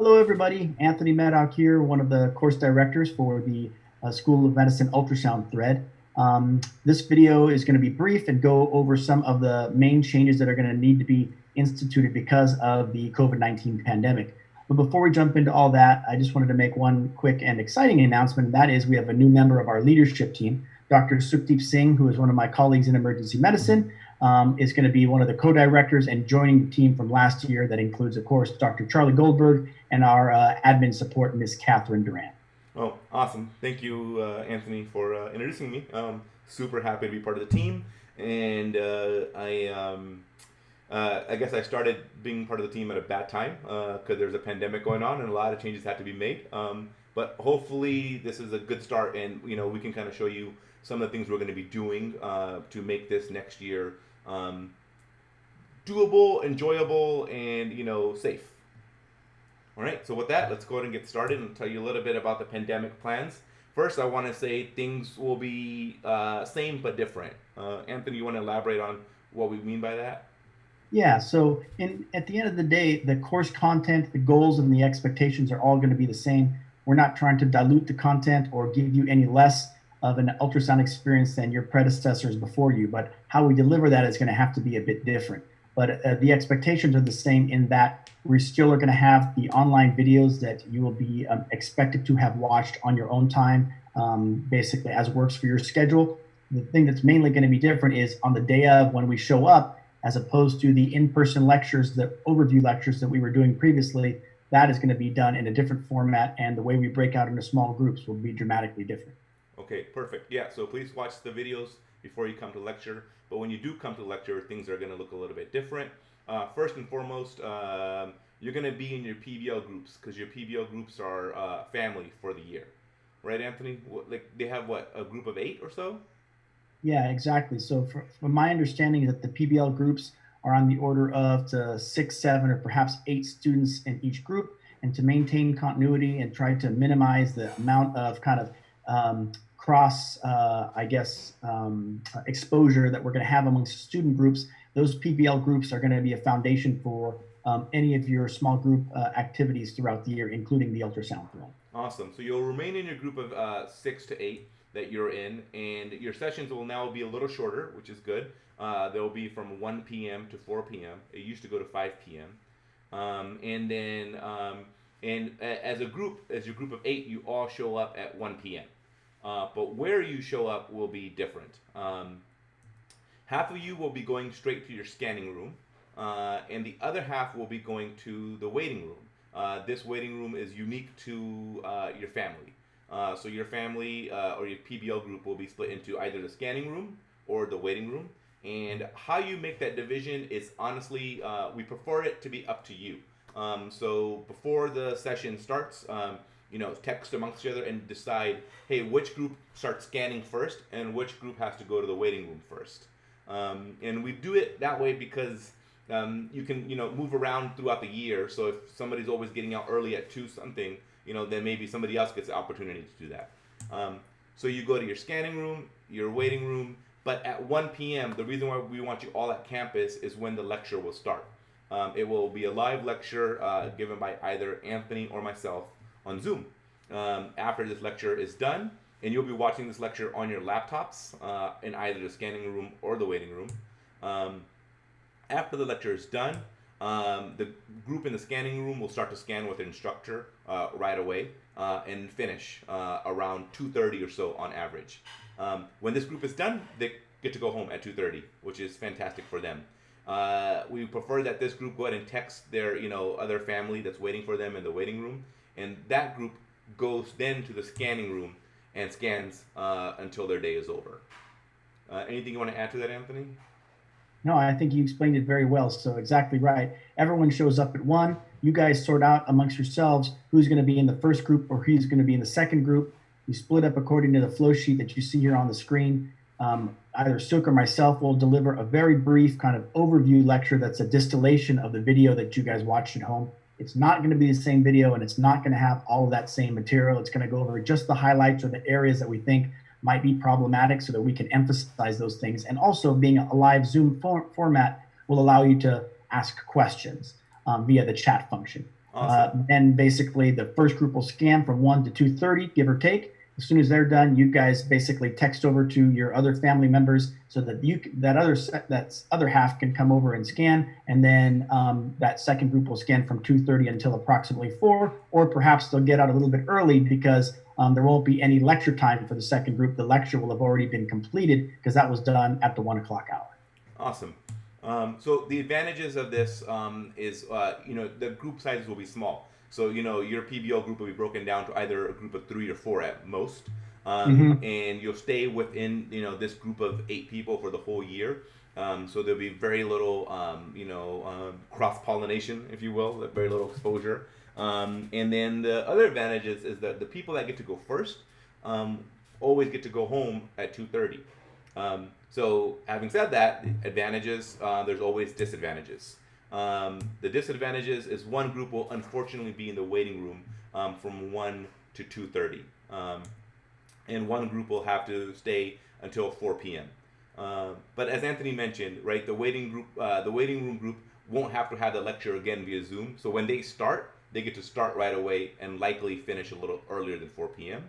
Hello, everybody. Anthony Maddock here, one of the course directors for the School of Medicine Ultrasound thread. This video is going to be brief and go over some of the main changes that are going to need to be instituted because of the COVID-19 pandemic. But before we jump into all that, I just wanted to make one quick and exciting announcement, and that is we have a new member of our leadership team, Dr. Sukhdeep Singh, who is one of my colleagues in emergency medicine, is going to be one of the co-directors and joining the team from last year. That includes, of course, Dr. Charlie Goldberg and our admin support, Ms. Catherine Durant. Oh, awesome. Thank you, Anthony, for introducing me. Super happy to be part of the team. And I guess I started being part of the team at a bad time because there's a pandemic going on and a lot of changes had to be made. But hopefully this is a good start, and we can kind of show you some of the things we're going to be doing to make this next year doable, enjoyable, and safe. All right, so with that, let's go ahead and get started and tell you a little bit about the pandemic plans. First, I want to say things will be same but different. Anthony, you want to elaborate on what we mean by that? Yeah, so at the end of the day, the course content, the goals, and the expectations are all going to be the same. We're not trying to dilute the content or give you any less of an ultrasound experience than your predecessors before you, but how we deliver that is going to have to be a bit different. But the expectations are the same in that we still are going to have the online videos that you will be expected to have watched on your own time, basically as works for your schedule. The thing that's mainly going to be different is on the day of when we show up, as opposed to the in-person lectures, the overview lectures that we were doing previously, that is going to be done in a different format, and the way we break out into small groups will be dramatically different. Okay, perfect. Yeah, so please watch the videos before you come to lecture. But when you do come to lecture, things are going to look a little bit different. First and foremost, you're going to be in your PBL groups because your PBL groups are family for the year. Right, Anthony? Like they have what, a group of 8 or so? Yeah, exactly. So from my understanding that the PBL groups are on the order of to 6, 7, or perhaps 8 students in each group. And to maintain continuity and try to minimize the amount of kind of cross, exposure that we're going to have amongst student groups, those PBL groups are going to be a foundation for any of your small group activities throughout the year, including the ultrasound thread. Awesome. So you'll remain in your group of 6 to 8 that you're in, and your sessions will now be a little shorter, which is good. They'll be from 1 p.m. to 4 p.m. It used to go to 5 p.m. And as your group of 8, you all show up at 1 p.m. But where you show up will be different. Half of you will be going straight to your scanning room, and the other half will be going to the waiting room. This waiting room is unique to your family. So your family or your PBL group will be split into either the scanning room or the waiting room. And how you make that division is honestly, we prefer it to be up to you. So before the session starts, text amongst each other and decide, hey, which group starts scanning first and which group has to go to the waiting room first. And we do it that way because you can, move around throughout the year. So if somebody's always getting out early at 2 something, then maybe somebody else gets the opportunity to do that. So you go to your scanning room, your waiting room, but at 1 p.m., the reason why we want you all at campus is when the lecture will start. It will be a live lecture given by either Anthony or myself on Zoom. After this lecture is done, and you'll be watching this lecture on your laptops in either the scanning room or the waiting room. After the lecture is done, the group in the scanning room will start to scan with the instructor right away and finish around 2:30 or so on average. When this group is done, they get to go home at 2:30, which is fantastic for them. We prefer that this group go ahead and text their other family that's waiting for them in the waiting room, and that group goes then to the scanning room and scans until their day is over. Anything you want to add to that, Anthony? No, I think you explained it very well. So exactly right. Everyone shows up at 1. You guys sort out amongst yourselves who's going to be in the first group or who's going to be in the second group. You split up according to the flow sheet that you see here on the screen. Either Suk or myself will deliver a very brief kind of overview lecture that's a distillation of the video that you guys watched at home. It's not going to be the same video, and it's not going to have all of that same material. It's going to go over just the highlights or the areas that we think might be problematic so that we can emphasize those things. And also being a live Zoom format will allow you to ask questions via the chat function. Awesome. Then basically the first group will scan from 1 to 2:30, give or take. As soon as they're done, you guys basically text over to your other family members so that that other half can come over and scan, and then that second group will scan from 2:30 until approximately 4, or perhaps they'll get out a little bit early because there won't be any lecture time for the second group. The lecture will have already been completed because that was done at the 1 o'clock hour. Awesome. So the advantages of this is, the group sizes will be small. So, your PBL group will be broken down to either a group of 3 or 4 at most. Mm-hmm. And you'll stay within, this group of 8 people for the whole year. So there'll be very little, cross-pollination, if you will, very little exposure. And then the other advantages is that the people that get to go first always get to go home at 2:30. So having said that, advantages, there's always disadvantages. The disadvantages is one group will unfortunately be in the waiting room from 1 to 2:30. And one group will have to stay until 4 p.m. But as Anthony mentioned, right, the waiting room group won't have to have the lecture again via Zoom. So when they start, they get to start right away and likely finish a little earlier than 4 p.m.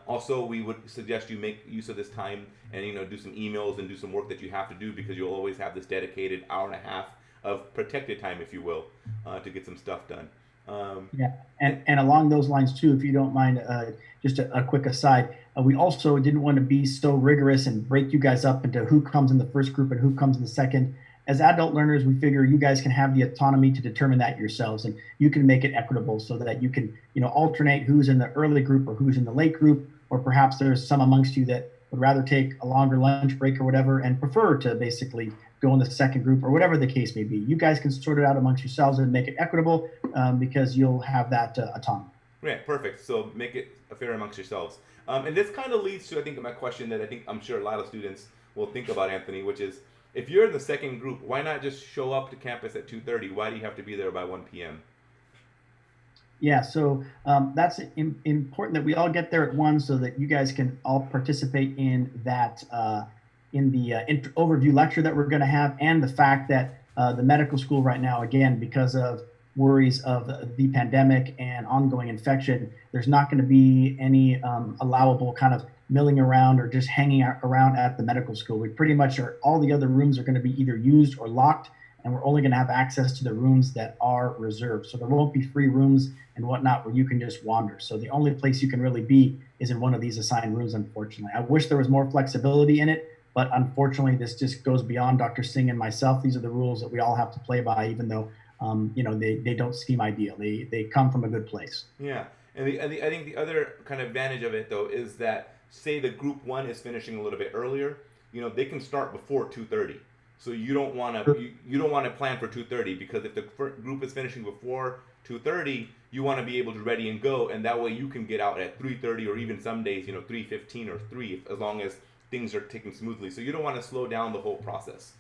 Also, we would suggest you make use of this time and do some emails and do some work that you have to do, because you'll always have this dedicated hour and a half of protected time, if you will, to get some stuff done. Yeah, and along those lines too, if you don't mind, just a quick aside, we also didn't want to be so rigorous and break you guys up into who comes in the first group and who comes in the second. As adult learners, we figure you guys can have the autonomy to determine that yourselves, and you can make it equitable so that you can, alternate who's in the early group or who's in the late group, or perhaps there's some amongst you that would rather take a longer lunch break or whatever and prefer to basically go in the second group, or whatever the case may be. You guys can sort it out amongst yourselves and make it equitable, because you'll have that autonomy. Right, perfect. So make it fair amongst yourselves. And this kind of leads to, I think, my question that I'm sure a lot of students will think about, Anthony, which is, if you're in the second group, why not just show up to campus at 2:30? Why do you have to be there by 1 p.m.? Yeah, so that's important that we all get there at 1 so that you guys can all participate in that, in the overview lecture that we're going to have, and the fact that the medical school right now, again, because of worries of the pandemic and ongoing infection, there's not going to be any allowable kind of milling around or just hanging around at the medical school. We pretty much all the other rooms are going to be either used or locked, and we're only going to have access to the rooms that are reserved. So there won't be free rooms and whatnot where you can just wander. So the only place you can really be is in one of these assigned rooms, unfortunately. I wish there was more flexibility in it, but unfortunately, this just goes beyond Dr. Singh and myself. These are the rules that we all have to play by, even though they don't seem ideal. They come from a good place. Yeah, and I think the other kind of advantage of it, though, is that, say the group 1 is finishing a little bit earlier, they can start before 2:30. So you don't want to plan for 2:30, because if the group is finishing before 2:30, you want to be able to ready and go, and that way you can get out at 3:30, or even some days 3:15 or 3, as long as things are taking smoothly. So you don't want to slow down the whole process.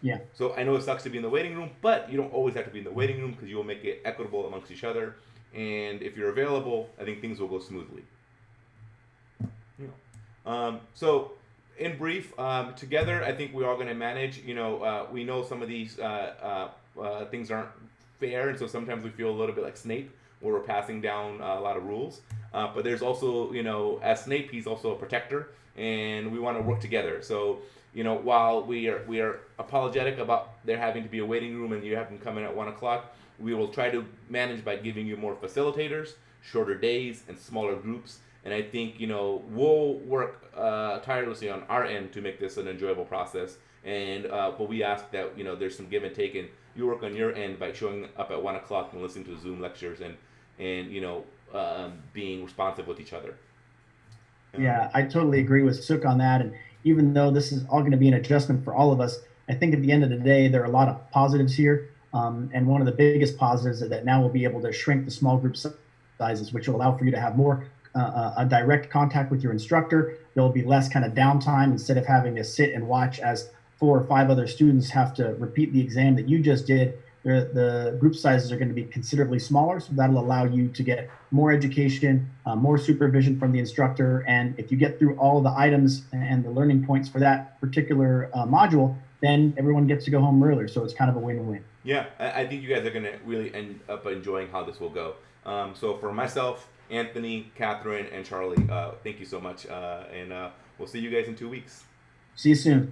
Yeah. So I know it sucks to be in the waiting room, but you don't always have to be in the waiting room, because you will make it equitable amongst each other. And if you're available, I think things will go smoothly. So in brief, together, I think we're all going to manage. We know some of these things aren't fair, and so sometimes we feel a little bit like Snape, where we're passing down a lot of rules. But there's also, as Snape, he's also a protector, and we want to work together. So, while we are apologetic about there having to be a waiting room and you have them come in at 1 o'clock, we will try to manage by giving you more facilitators, shorter days, and smaller groups. And I think, we'll work tirelessly on our end to make this an enjoyable process. And but we ask that, there's some give and take, and you work on your end by showing up at 1 o'clock and listening to Zoom lectures and being responsive with each other. Yeah, I totally agree with Suk on that. And even though this is all going to be an adjustment for all of us, I think at the end of the day, there are a lot of positives here. And one of the biggest positives is that now we'll be able to shrink the small group sizes, which will allow for you to have more a direct contact with your instructor. There'll be less kind of downtime instead of having to sit and watch as 4 or 5 other students have to repeat the exam that you just did. The group sizes are going to be considerably smaller, so that'll allow you to get more education, more supervision from the instructor. And if you get through all of the items and the learning points for that particular module, then everyone gets to go home earlier. So it's kind of a win-win. Yeah, I think you guys are going to really end up enjoying how this will go. So for myself, Anthony, Catherine, and Charlie, thank you so much. And we'll see you guys in 2 weeks. See you soon.